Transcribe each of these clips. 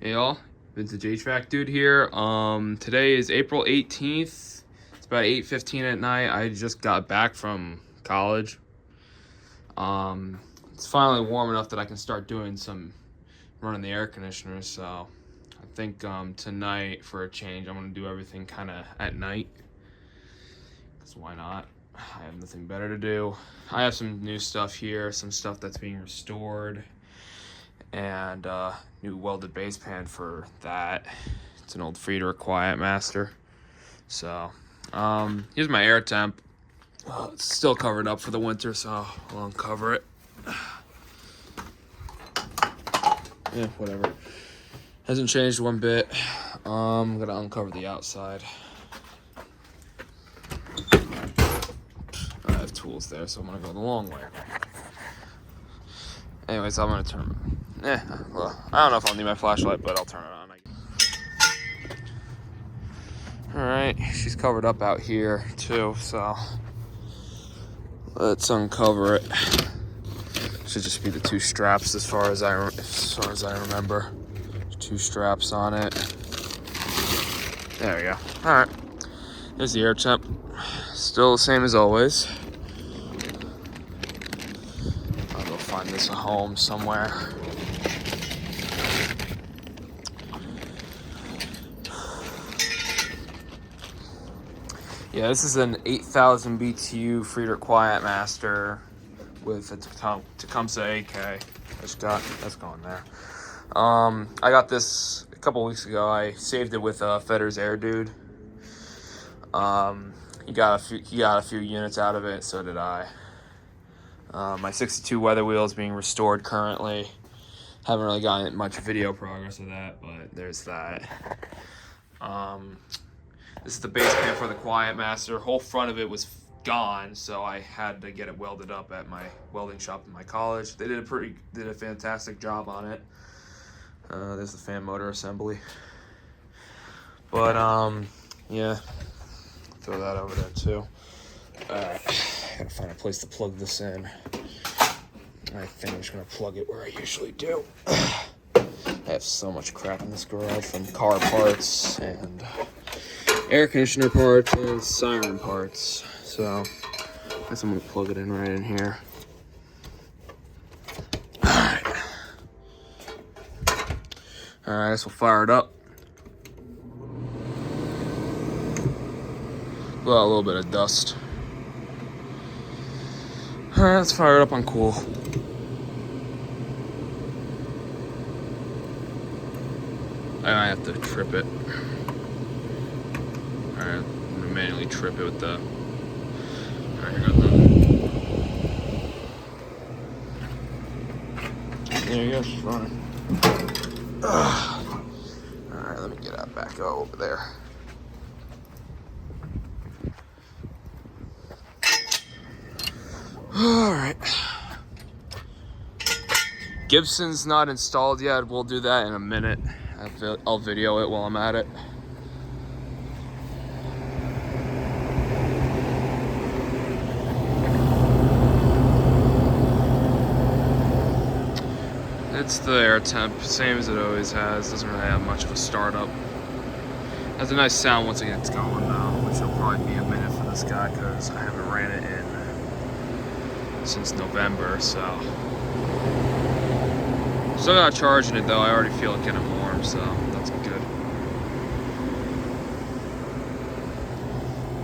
Hey y'all, Vintage HVAC dude here. Today is April 18th. It's about 8:15 at night. I just got back from college. It's finally warm enough that I can start doing some running the air conditioner. So I think tonight, for a change, I'm gonna do everything kind of at night. Cause why not? I have nothing better to do. I have some new stuff here, some stuff that's being restored, and new welded base pan for that. It's an old Frieder Quiet Master. So here's my air temp. It's still covered up for the winter, so I'll uncover it. Yeah, whatever. Hasn't changed one bit. I'm gonna uncover the outside. I have tools there, so I'm gonna go the long way. Anyways, I'm gonna turn. Well, I don't know if I'll need my flashlight, but I'll turn it on. All right, she's covered up out here too, so let's uncover it. Should just be the two straps, as far as I remember. Two straps on it. There we go. All right, there's the air temp. Still the same as always. I'll go find this a home somewhere. Yeah, this is an 8,000 BTU Frieder Quiet Master with a Tecumseh AK. That's going there. I got this a couple weeks ago. I saved it with Fedder's Air Dude. He got a few units out of it. So did I. My 62 weather wheel is being restored currently. Haven't really gotten much video progress of that, but there's that. This is the base pan for the Quiet Master. Whole front of it was gone, so I had to get it welded up at my welding shop in my college. They did a fantastic job on it. There's the fan motor assembly. But yeah, throw that over there too. Alright, gotta find a place to plug this in. I think I'm just gonna plug it where I usually do. I have so much crap in this garage, from car parts and air conditioner parts and siren parts. So I guess I'm gonna plug it in right in here. Alright, I guess we'll fire it up. Well, a little bit of dust. Alright, let's fire it up on cool. I might have to trip it. Alright, I'm gonna manually trip it with the. Alright, here goes the. There you go, she's running. Alright, let me get out back over there. Alright. Gibson's not installed yet. We'll do that in a minute. I'll video it while I'm at it. It's the air temp, same as it always has. Doesn't really have much of a startup. Has a nice sound once it gets going though, which will probably be a minute for this guy because I haven't ran it in since November, so. Still not charging it though. I already feel it getting warm, so that's good.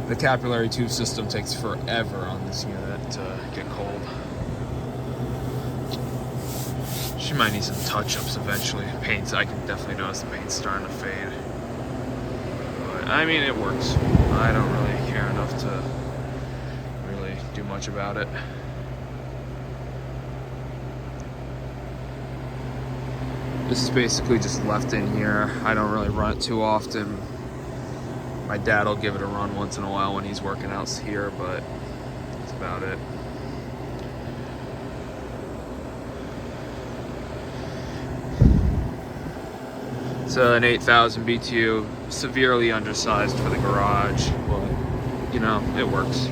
The capillary tube system takes forever on this unit to get cold. She might need some touch-ups eventually. Paint, I can definitely notice the paint's starting to fade. But I mean, it works. I don't really care enough to really do much about it. This is basically just left in here. I don't really run it too often. My dad will give it a run once in a while when he's working out here, but that's about it. It's an 8,000 BTU, severely undersized for the garage, but you know, it works.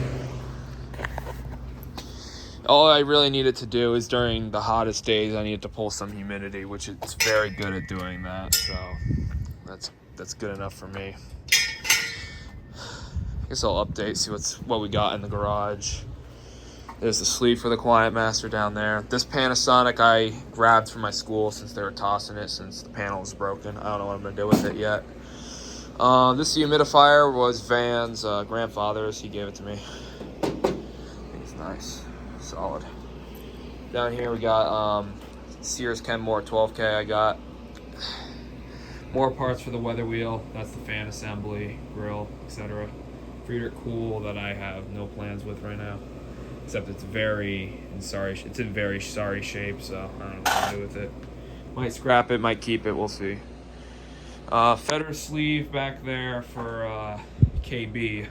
All I really needed to do is during the hottest days, I needed to pull some humidity, which it's very good at doing that. So that's good enough for me. I guess I'll update, see what we got in the garage. There's the sleeve for the Quiet Master down there. This Panasonic I grabbed from my school since they were tossing it since the panel was broken. I don't know what I'm gonna do with it yet. This humidifier was Van's grandfather's. He gave it to me. I think it's nice, solid. Down here we got Sears Kenmore 12K. I got more parts for the weather wheel. That's the fan assembly, grill, etc. Frieder Cool that I have no plans with right now, except it's in very sorry shape. So I don't know what to do with it. Might scrap it, might keep it. We'll see. Feather sleeve back there for KB.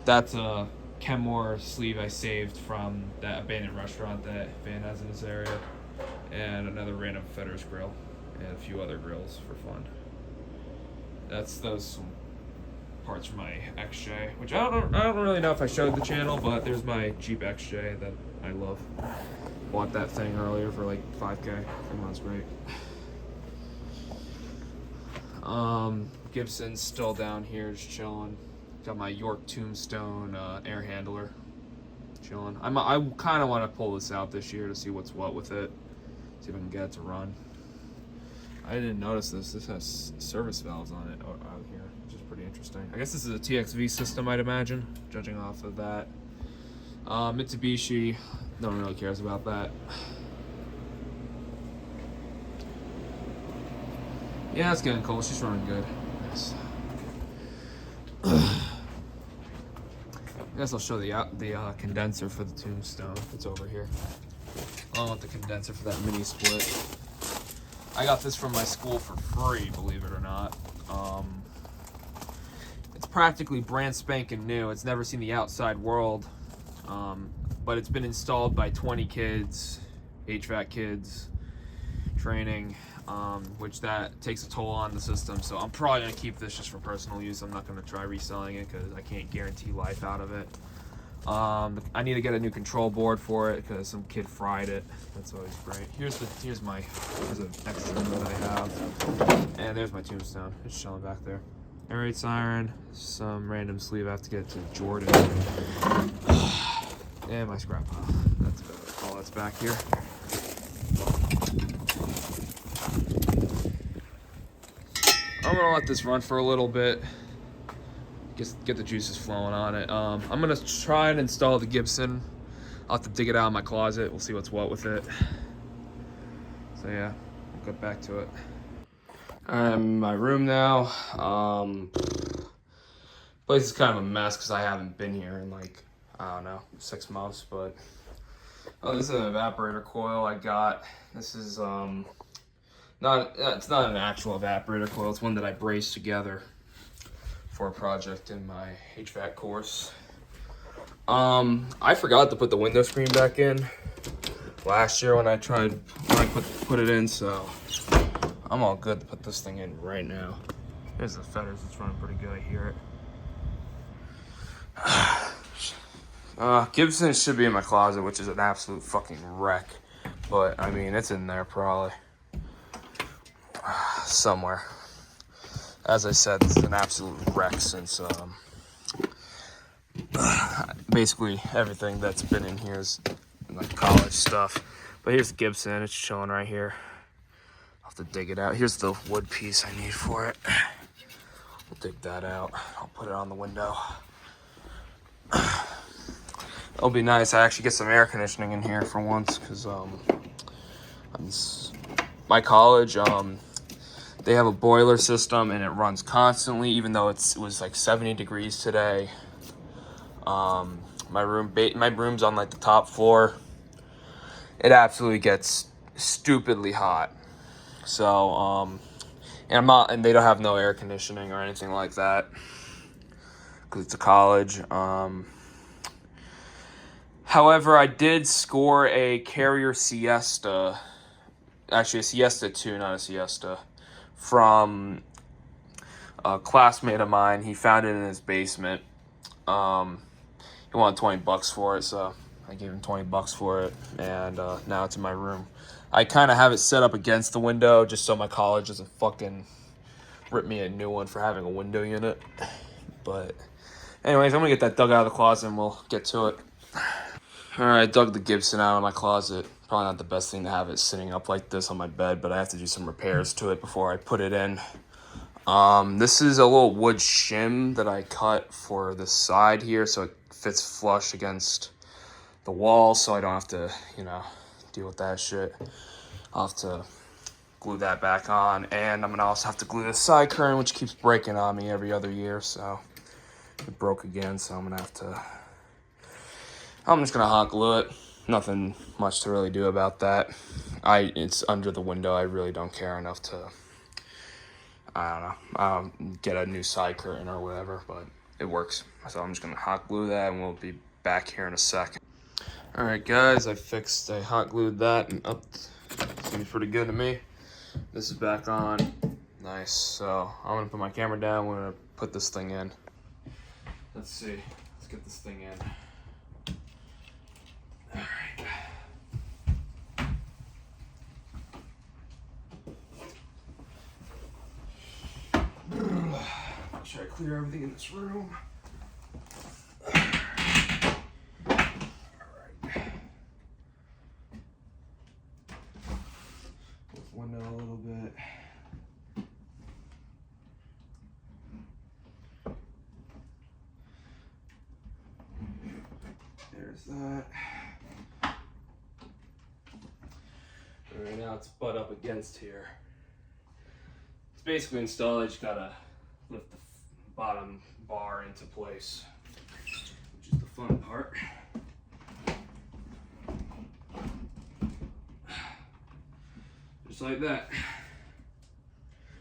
That's a Kenmore sleeve I saved from that abandoned restaurant that Van has in this area, and another random Fetter's grill, and a few other grills for fun. That's those parts for my XJ, which I don't really know if I showed the channel, but there's my Jeep XJ that I love. Bought that thing earlier for like $5K. It runs great. Gibson's still down here just chilling. Got my York Tombstone air handler chilling. I kind of want to pull this out this year to see what's what with it. See if I can get it to run. I didn't notice this. This has service valves on it out here, which is pretty interesting. I guess this is a TXV system, I'd imagine, judging off of that. Mitsubishi, no one really cares about that. Yeah, it's getting cold. She's running good. Nice. I guess I'll show the condenser for the Tombstone. It's over here. I want the condenser for that mini split. I got this from my school for free, believe it or not. It's practically brand spanking new. It's never seen the outside world, but it's been installed by 20 kids, HVAC kids, training, which that takes a toll on the system. So I'm probably gonna keep this just for personal use. I'm not gonna try reselling it because I can't guarantee life out of it. I need to get a new control board for it because some kid fried it. That's always great. Here's an extra that I have, and there's my Tombstone. It's chilling back there. Air raid siren, some random sleeve I have to get to Jordan, and my scrap pile. That's about all that's back here. I'm gonna let this run for a little bit. Get the juices flowing on it. I'm gonna try and install the Gibson. I'll have to dig it out of my closet. We'll see what's what with it. So yeah, we'll get back to it. I'm in my room now. Place is kind of a mess because I haven't been here in like, I don't know, 6 months. But this is an evaporator coil I got. This is it's not an actual evaporator coil. It's one that I braced together for a project in my HVAC course. I forgot to put the window screen back in last year when I put it in, so I'm all good to put this thing in right now. There's the feathers. It's running pretty good. I hear it. Gibson should be in my closet, which is an absolute fucking wreck. But I mean, it's in there probably somewhere. As I said, this is an absolute wreck since basically everything that's been in here is like college stuff. But here's the Gibson. It's chilling right here. I'll have to dig it out. Here's the wood piece I need for it. We'll dig that out. I'll put it on the window. It'll be nice. I actually get some air conditioning in here for once because my college, they have a boiler system and it runs constantly, even though it was like 70 degrees today. My room's on like the top floor. It absolutely gets stupidly hot. So, and they don't have no air conditioning or anything like that because it's a college. However, I did score a Carrier Siesta, actually a Siesta 2, not a Siesta, from a classmate of mine. He found it in his basement. He wanted $20 for it, so I gave him 20 bucks for it, and now it's in my room. I kind of have it set up against the window just so my college doesn't fucking rip me a new one for having a window unit. But anyways, I'm gonna get that dug out of the closet and we'll get to it. All right, I dug the Gibson out of my closet. Probably not the best thing to have it sitting up like this on my bed, but I have to do some repairs to it before I put it in. This is a little wood shim that I cut for the side here so it fits flush against the wall so I don't have to, you know, deal with that shit. I'll have to glue that back on, and I'm gonna also have to glue the side curtain, which keeps breaking on me every other year, so it broke again, so I'm just gonna hot glue it. Nothing much to really do about that. It's under the window. I really don't care enough to, I don't know, get a new side curtain or whatever, but it works. So I'm just gonna hot glue that and we'll be back here in a sec. All right, guys, I hot glued that and up. Seems pretty good to me. This is back on. Nice. So I'm gonna put my camera down. We're gonna put this thing in. Let's see. Let's get this thing in. All right. Make sure I clear everything in this room. Window a little bit. There's that. All right, now it's butt up against here. It's basically installed. I just gotta lift the bottom bar into place, which is the fun part. Just like that.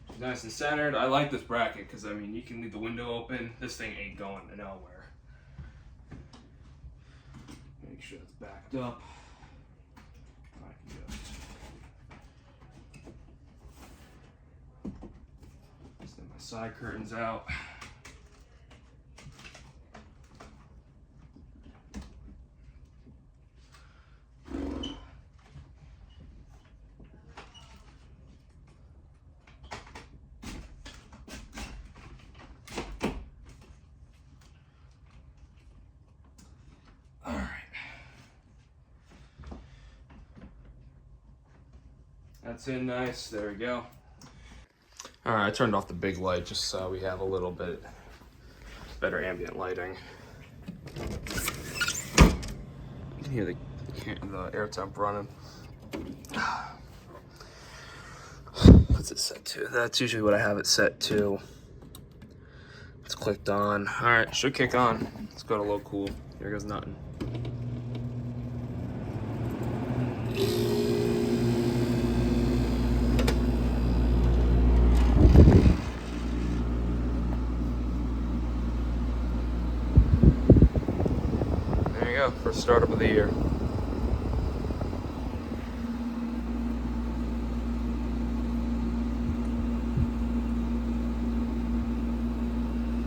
It's nice and centered. I like this bracket because, I mean, you can leave the window open. This thing ain't going nowhere. Make sure it's backed up. I can just get my side curtains out. That's in nice. There we go. All right, I turned off the big light just so we have a little bit better ambient lighting. You can hear the air temp running. What's it set to? That's usually what I have it set to. It's clicked on. All right, should kick on. Let's go to low cool. Here goes nothing. First startup of the year.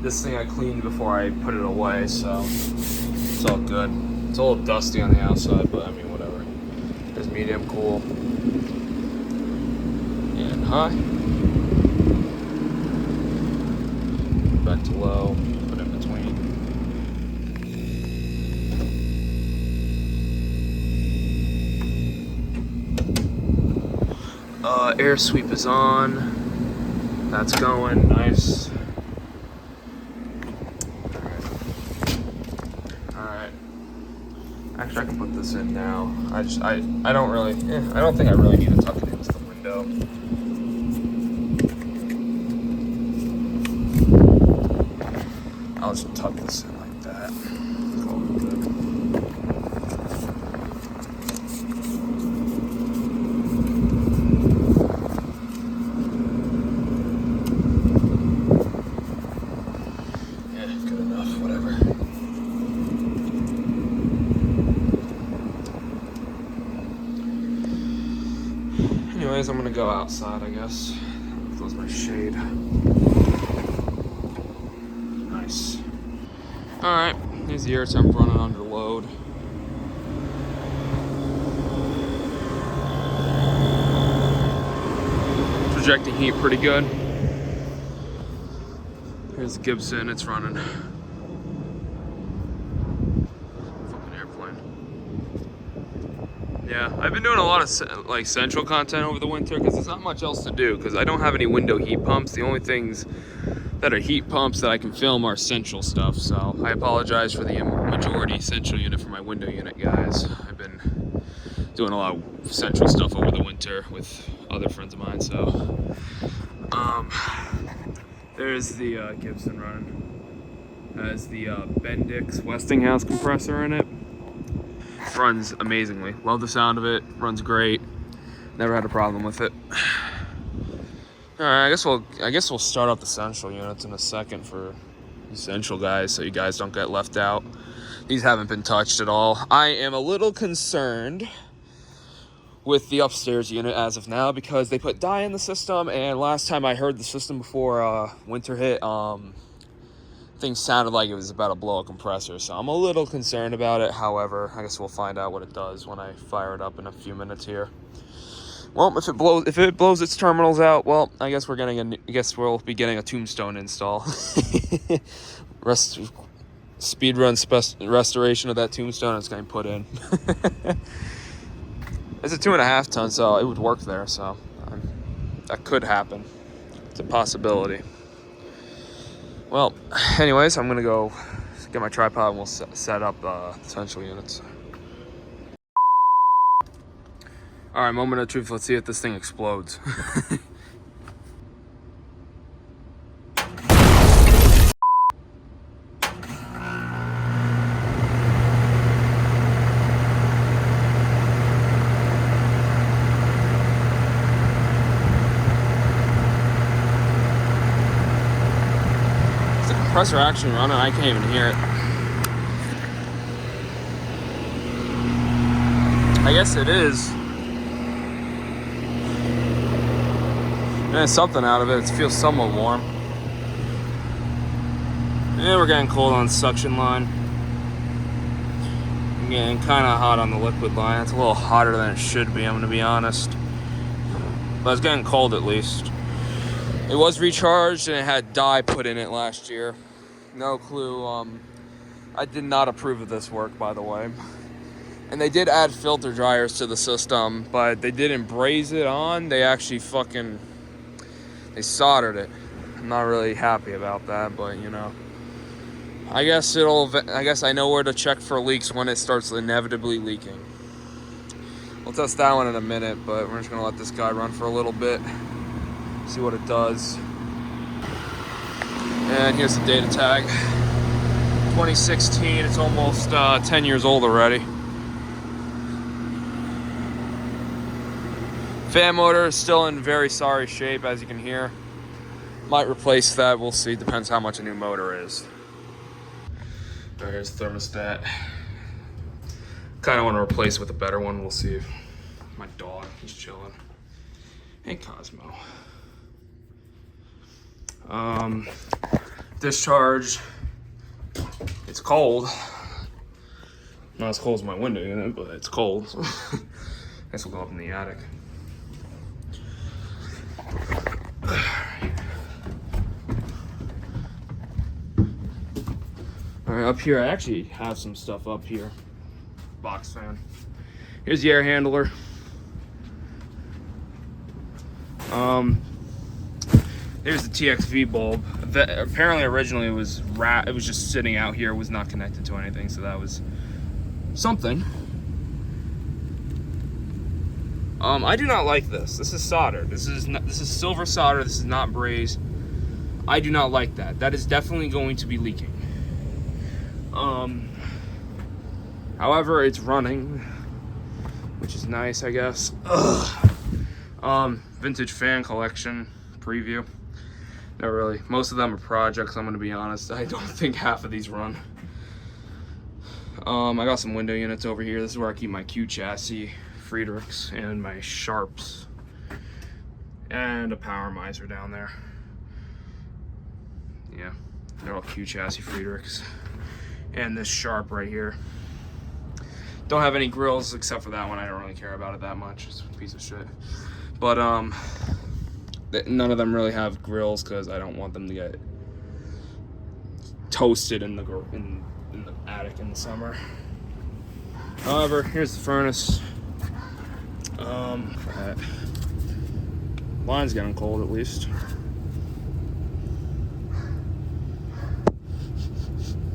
This thing I cleaned before I put it away, so it's all good. It's a little dusty on the outside, but I mean, whatever. There's medium, cool, and high. Back to low, put in between. Air sweep is on. That's going nice. All right. Actually, I can put this in now. I don't really. I don't think I really need to tuck it into the window. I'll just tuck this in like that. All good. Anyways, I'm gonna go outside, I guess. Close my shade. Nice. Alright, here's the air temp running under load. rejecting heat pretty good. Here's the Gibson, it's running. Fucking airplane. Yeah, I've been doing a lot of like central content over the winter because there's not much else to do because I don't have any window heat pumps. The only things that are heat pumps that I can film are central stuff. So I apologize for the majority central unit for my window unit, guys. I've been doing a lot of central stuff over the winter with other friends of mine. So there's the Gibson running. Has the Bendix Westinghouse compressor in it. Runs amazingly. Love the sound of it. Runs great. Never had a problem with it. All right, I guess we'll start up the central units in a second for the central guys, so you guys don't get left out. These haven't been touched at all. I am a little concerned with the upstairs unit as of now because they put dye in the system, and last time I heard the system before winter hit, things sounded like it was about to blow a compressor, so I'm a little concerned about it. However, I guess we'll find out what it does when I fire it up in a few minutes here. Well, if it blows its terminals out, well, I guess we'll be getting a tombstone install. Speed run restoration of that tombstone is getting put in. It's a 2.5 ton, so it would work there. So that could happen. It's a possibility. Well, anyways, I'm gonna go get my tripod and we'll set up the central units. All right, moment of truth. Let's see if this thing explodes. Is the compressor actually running? I can't even hear it. I guess it is. Something out of it. It feels somewhat warm. Yeah, we're getting cold on the suction line. I'm getting kind of hot on the liquid line. It's a little hotter than it should be, I'm gonna be honest. But it's getting cold at least. It was recharged and it had dye put in it last year. No clue. I did not approve of this work, by the way. And they did add filter dryers to the system, but they didn't braze it on. They actually they soldered it. I'm not really happy about that, but you know, I guess I know where to check for leaks when it starts inevitably leaking. We'll test that one in a minute, but we're just gonna let this guy run for a little bit, see what it does. And here's the data tag. 2016, it's almost 10 years old already. Fan motor is still in very sorry shape, as you can hear. Might replace that, we'll see. Depends how much a new motor is. All right, here's the thermostat. Kind of want to replace it with a better one. We'll see. My dog, he's chilling. Hey, Cosmo. Discharge. It's cold. Not as cold as my window unit, but it's cold. So I guess we'll go up in the attic. Alright, up here I actually have some stuff up here. Box fan. Here's the air handler. There's the TXV bulb. Apparently originally it was just sitting out here, it was not connected to anything, so that was something. I do not like this. This is solder. This is silver solder. This is not brazed. I do not like that. That is definitely going to be leaking. However, it's running, which is nice, I guess. Vintage fan collection preview. Not really. Most of them are projects, I'm gonna be honest. I don't think half of these run. I got some window units over here. This is where I keep my Q chassis Friedrichs and my Sharps, and a power miser down there. Yeah, they're all Q chassis Friedrichs, and this Sharp right here. Don't have any grills except for that one. I don't really care about it that much. It's a piece of shit. But None of them really have grills because I don't want them to get toasted in the attic in the summer. However, here's the furnace. Line's getting cold at least.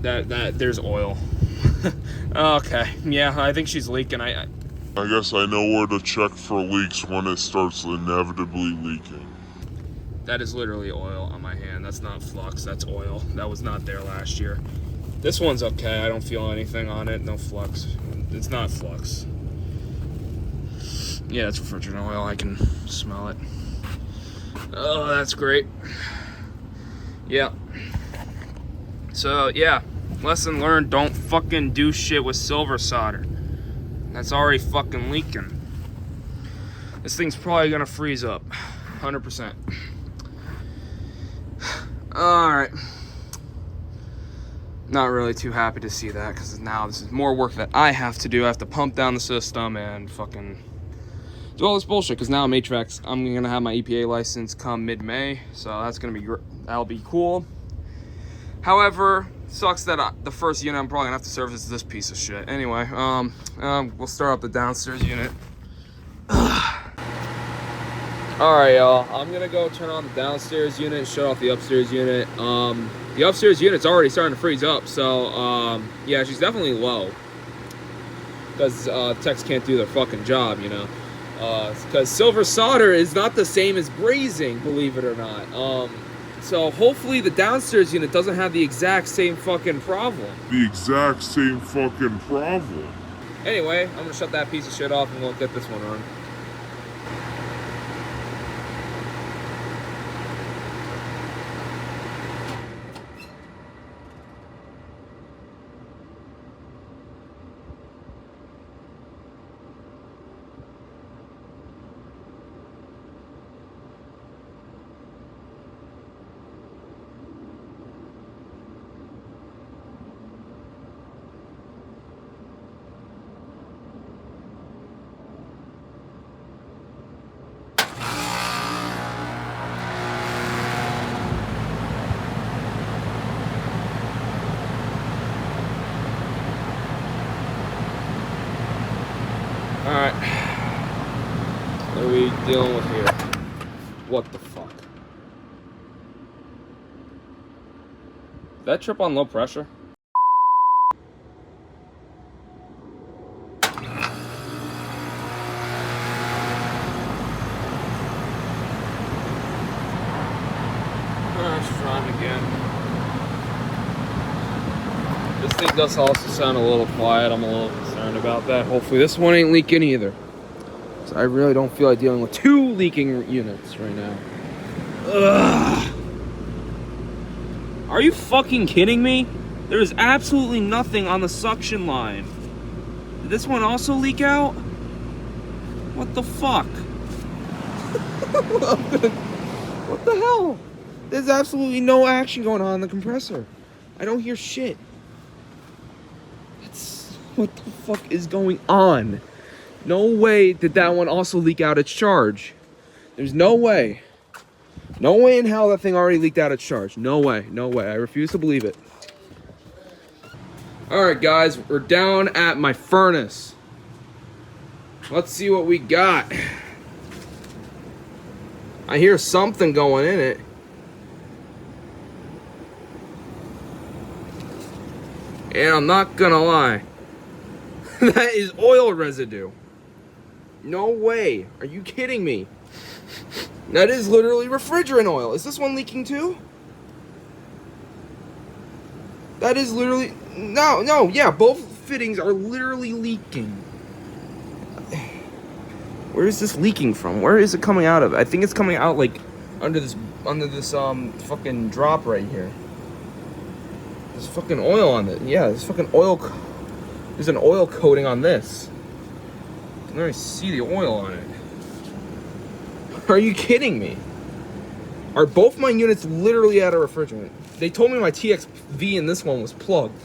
That there's oil. Okay, yeah, I think she's leaking. I guess I know where to check for leaks when it starts inevitably leaking. That is literally oil on my hand. That's not flux, that's oil. That was not there last year. This one's okay. I don't feel anything on it. No flux. It's not flux. Yeah, it's refrigerant oil. I can smell it. Oh, that's great. Yeah. So, yeah. Lesson learned, don't fucking do shit with silver solder. That's already fucking leaking. This thing's probably gonna freeze up. 100%. Alright. Not really too happy to see that, because now this is more work that I have to do. I have to pump down the system and fucking do all this bullshit, because now I'm HVAC. I'm going to have my EPA license come mid-May, so that's going to be that'll be cool. However, sucks that the first unit I'm probably going to have to service is this piece of shit. Anyway, we'll start up the downstairs unit. Alright, y'all. I'm going to go turn on the downstairs unit and shut off the upstairs unit. The upstairs unit's already starting to freeze up, so, yeah, she's definitely low. Because techs can't do their fucking job, you know. Because silver solder is not the same as brazing, believe it or not. So hopefully the downstairs unit doesn't have the exact same fucking problem. Anyway, I'm going to shut that piece of shit off and we'll get this one on. Alright. What are we dealing with here? What the fuck? Did that trip on low pressure? Alright, let's try it again. This thing does also sound a little quiet. I'm a little concerned about that. Hopefully this one ain't leaking either. So I really don't feel like dealing with two leaking units right now. Ugh. Are you fucking kidding me? There is absolutely nothing on the suction line. Did this one also leak out? What the fuck? What the hell? There's absolutely no action going on in the compressor. I don't hear shit. What the fuck is going on? No way did that one also leak out its charge. There's no way. No way in hell that thing already leaked out its charge. No way. No way. I refuse to believe it. Alright guys, we're down at my furnace. Let's see what we got. I hear something going in it. And I'm not gonna lie. That is oil residue. No way. Are you kidding me? That is literally refrigerant oil. Is this one leaking too? That is literally... No, yeah, both fittings are literally leaking. Where is this leaking from? Where is it coming out of? I think it's coming out like under this fucking drop right here. There's fucking oil on it. Yeah, there's fucking oil. There's an oil coating on this. You can already see the oil on it. Are you kidding me? Are both my units literally out of refrigerant? They told me my TXV in this one was plugged.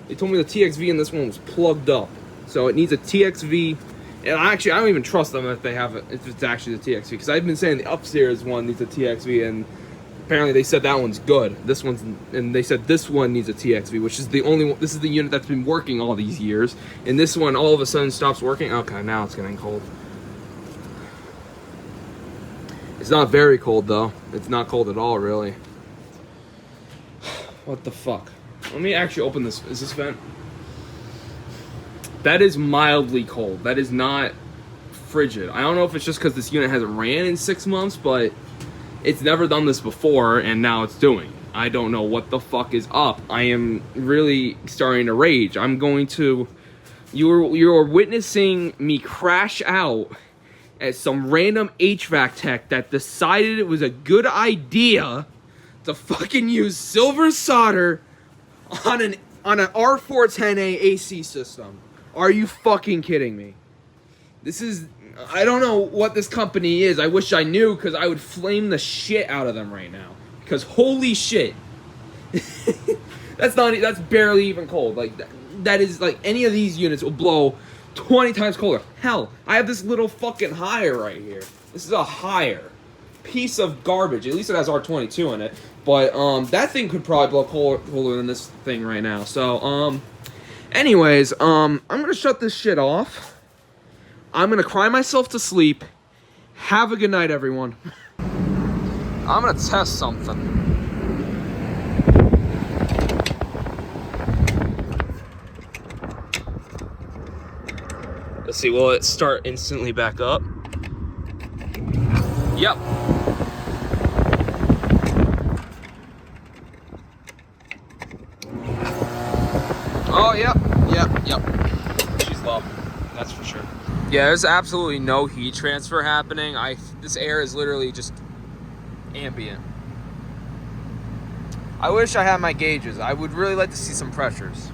They told me the TXV in this one was plugged up. So it needs a TXV And I don't even trust them if they have it, if it's actually the TXV, because I've been saying the upstairs one needs a TXV, and apparently they said that one's good. And they said this one needs a TXV, which is the only one. This is the unit that's been working all these years, and this one all of a sudden stops working. Okay, now it's getting cold. It's not very cold though. It's not cold at all, really. What the fuck? Let me actually open this. Is this vent? That is mildly cold. That is not frigid. I don't know if it's just because this unit hasn't ran in 6 months, but it's never done this before, and now it's doing it. I don't know what the fuck is up. I am really starting to rage. I'm going to... You're witnessing me crash out at some random HVAC tech that decided it was a good idea to fucking use silver solder on an R410A AC system. Are you fucking kidding me? This is... I don't know what this company is. I wish I knew, because I would flame the shit out of them right now. Because holy shit. That's barely even cold. Like, that is, like, any of these units will blow 20 times colder. Hell, I have this little fucking higher right here. This is a higher piece of garbage. At least it has R22 in it. But, that thing could probably blow colder than this thing right now. So, anyways, I'm gonna shut this shit off. I'm gonna cry myself to sleep. Have a good night, everyone. I'm gonna test something. Let's see, will it start instantly back up? Yep. Oh, yep. She's low, that's for sure. Yeah, there's absolutely no heat transfer happening. This air is literally just ambient. I wish I had my gauges. I would really like to see some pressures.